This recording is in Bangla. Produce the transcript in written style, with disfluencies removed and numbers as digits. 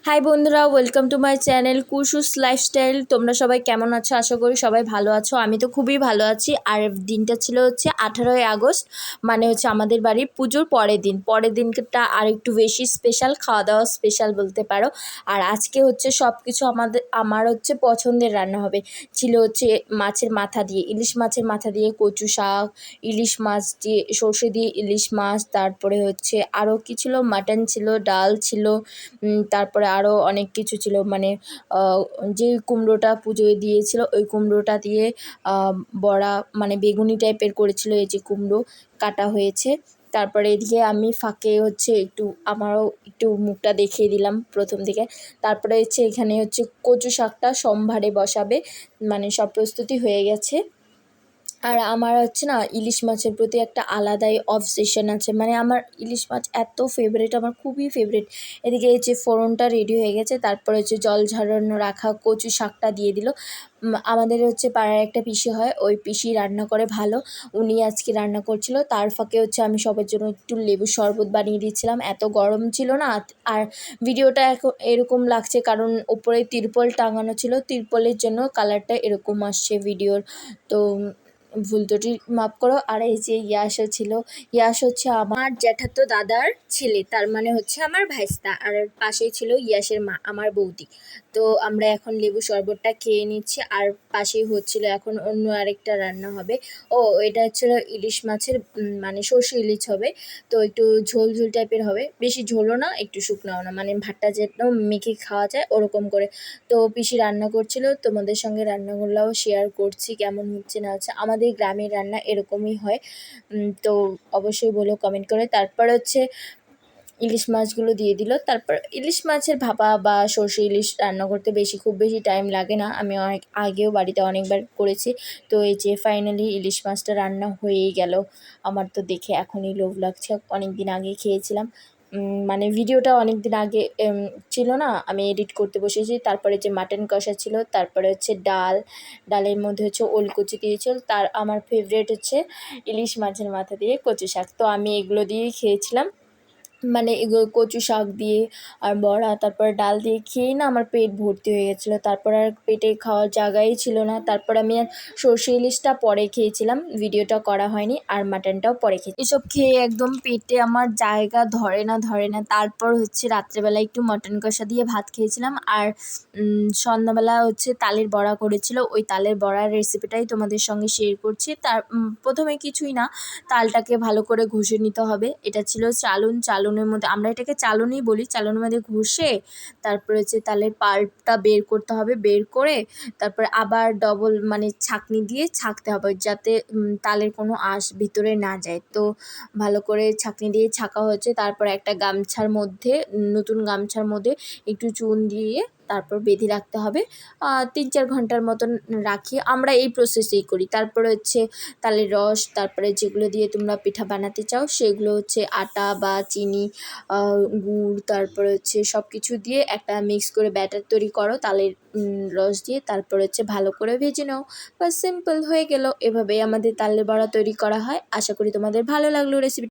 হাই বন্ধুরা, ওয়েলকাম টু মাই চ্যানেল কুশুস লাইফস্টাইল। তোমরা সবাই কেমন আছো? আশা করি সবাই ভালো আছো। আমি তো খুবই ভালো আছি। আর দিনটা ছিল হচ্ছে 18ই আগস্ট, মানে হচ্ছে আমাদের বাড়ির পুজোর পরের দিনটা আর একটু বেশি স্পেশাল, খাওয়া দাওয়া স্পেশাল বলতে পারো। আর আজকে হচ্ছে সব কিছু আমার হচ্ছে পছন্দের রান্না হবে। ছিল হচ্ছে মাছের মাথা দিয়ে, ইলিশ মাছের মাথা দিয়ে কচু শাক, ইলিশ মাছ দিয়ে সর্ষে দিয়ে ইলিশ মাছ, তারপরে হচ্ছে আরও কী ছিল, মাটন ছিল, ডাল ছিল, তারপরে আরও অনেক কিছু ছিল। মানে যে কুমড়োটা পুজোয় দিয়েছিল ওই কুমড়োটা দিয়ে বড়া, মানে বেগুনি টাইপের করেছিল। এই যে কুমড়ো কাটা হয়েছে। তারপরে এদিকে আমি ফাঁকে হচ্ছে আমারও একটু মুখটা দেখিয়ে দিলাম প্রথম দিকে। তারপরে হচ্ছে এখানে হচ্ছে কচু শাকটা সম্ভারে বসাবে, মানে সব প্রস্তুতি হয়ে গেছে। আর আমার হচ্ছে না ইলিশ মাছের প্রতি একটা আলাদাই অবসেশন আছে, মানে আমার ইলিশ মাছ এত ফেভারিট, আমার খুবই ফেভারিট। এদিকে এই যে ফোড়নটা রেডি হয়ে গেছে, তারপরে হচ্ছে জল ঝরানো রাখা কচু শাকটা দিয়ে দিল। আমাদের হচ্ছে পাড়ার একটা পিসি হয়, ওই পিসি রান্না করে ভালো, উনি আজকে রান্না করছিল। তার ফাঁকে হচ্ছে আমি সবার জন্য একটু লেবুর শরবত বানিয়ে দিচ্ছিলাম, এত গরম ছিল না। আর ভিডিওটা এখন এরকম লাগছে কারণ ওপরে তিরপল টাঙানো ছিল, তিরপলের জন্য কালারটা এরকম আসছে ভিডিওর। তো ভুল ত্রুটি মাফ করো। আর এই যে ইয়াসও ছিল, ইয়াস হচ্ছে আমার জ্যাঠাতো দাদার ছেলে, তার মানে হচ্ছে আমার ভাইস্তা। আর পাশেই ছিল ইয়াসের মা, আমার বৌদি। তো আমরা এখন লেবু শরবতটা খেয়ে নিচ্ছি। আর পাশেই হচ্ছিল এখন অন্য আরেকটা রান্না হবে। এটা হচ্ছিল ইলিশ মাছের মানে সর্ষে ইলিশ হবে। তো একটু ঝোল ঝোল টাইপের হবে, বেশি ঝোলও না একটু শুকনাও না, মানে ভাতটা যেন মেখে খাওয়া যায় ওরকম করে। তো পিসি রান্না করছিল, তোমাদের সঙ্গে রান্নাগুলোও শেয়ার করছি কেমন হচ্ছে না হচ্ছে। আমাদের গ্রামের রান্না এরকমই হয়। তো অবশ্যই বলো কমেন্ট করে। তারপর হচ্ছে ইলিশ মাছগুলো দিয়ে দিল। তারপর ইলিশ মাছের ভাপা বা সর্ষে ইলিশ রান্না করতে খুব বেশি টাইম লাগে না, আমি অনেক আগেও বাড়িতে অনেকবার করেছি। তো এই যে ফাইনালি ইলিশ মাছটা রান্না হয়েই গেল। আমার তো দেখে এখনই লোভ লাগছে, অনেক দিন আগে খেয়েছিলাম। মানে ভিডিওটা অনেক দিন আগে ছিল না, আমি এডিট করতে বসেছি। তারপরে যে মাটন কষা ছিল, তারপরে হচ্ছে ডালের মধ্যে হচ্ছে ওলকচি দিয়েছিল, আমার ফেভারিট হচ্ছে ইলিশ মাছের মাথা দিয়ে কচু শাক। তো আমি এগুলো দিয়েই খেয়েছিলাম, মানে এগুলো কচু শাক দিয়ে আর বড়া, তারপর ডাল দিয়ে খেয়েই না আমার পেট ভর্তি হয়ে গেছিলো। তারপর আর পেটে খাওয়ার জায়গাই ছিল না। তারপর আমি আর সর্ষে ইলিশটা পরে খেয়েছিলাম, ভিডিওটা করা হয়নি। আর মাটনটাও পরে খেয়েছি। এসব খেয়ে একদম পেটে আমার জায়গা ধরে না। তারপর হচ্ছে রাত্রেবেলা একটু মটন কষা দিয়ে ভাত খেয়েছিলাম। আর সন্ধ্যাবেলা হচ্ছে তালের বড়া করেছিল, ওই তালের বড়ার রেসিপিটাই তোমাদের সঙ্গে শেয়ার করছি। প্রথমে কিছুই না, তালটাকে ভালো করে ঘষে নিতে হবে। এটা ছিল চালুনের মধ্যে, আমরা এটাকে চালুনই বলি, চালুনের মধ্যে ঘষে তারপরে হচ্ছে তালের পাল্পটা বের করতে হবে। বের করে তারপরে আবার ডবল মানে ছাঁকনি দিয়ে ছাঁকতে হবে, যাতে তালের কোনো আঁশ ভিতরে না যায়। তো ভালো করে ছাঁকনি দিয়ে ছাঁকা হয়েছে। তারপরে একটা নতুন গামছার মধ্যে একটু চুন দিয়ে তারপর বেঁধে রাখতে হবে। 3-4 ঘন্টার মতন রাখি, আমরা এই প্রসেসেই করি। তারপরে হচ্ছে তালের রস, তারপরে যেগুলো দিয়ে তোমরা পিঠা বানাতে চাও সেগুলো হচ্ছে আটা বা চিনি, গুড়, তারপরে হচ্ছে সব কিছু দিয়ে একটা মিক্স করে ব্যাটার তৈরি করো তালের রস দিয়ে। তারপর হচ্ছে ভালো করে ভেজে নাও, বা সিম্পল হয়ে গেল। এভাবেই আমাদের তালের বড়া তৈরি করা হয়। আশা করি তোমাদের ভালো লাগলো রেসিপি।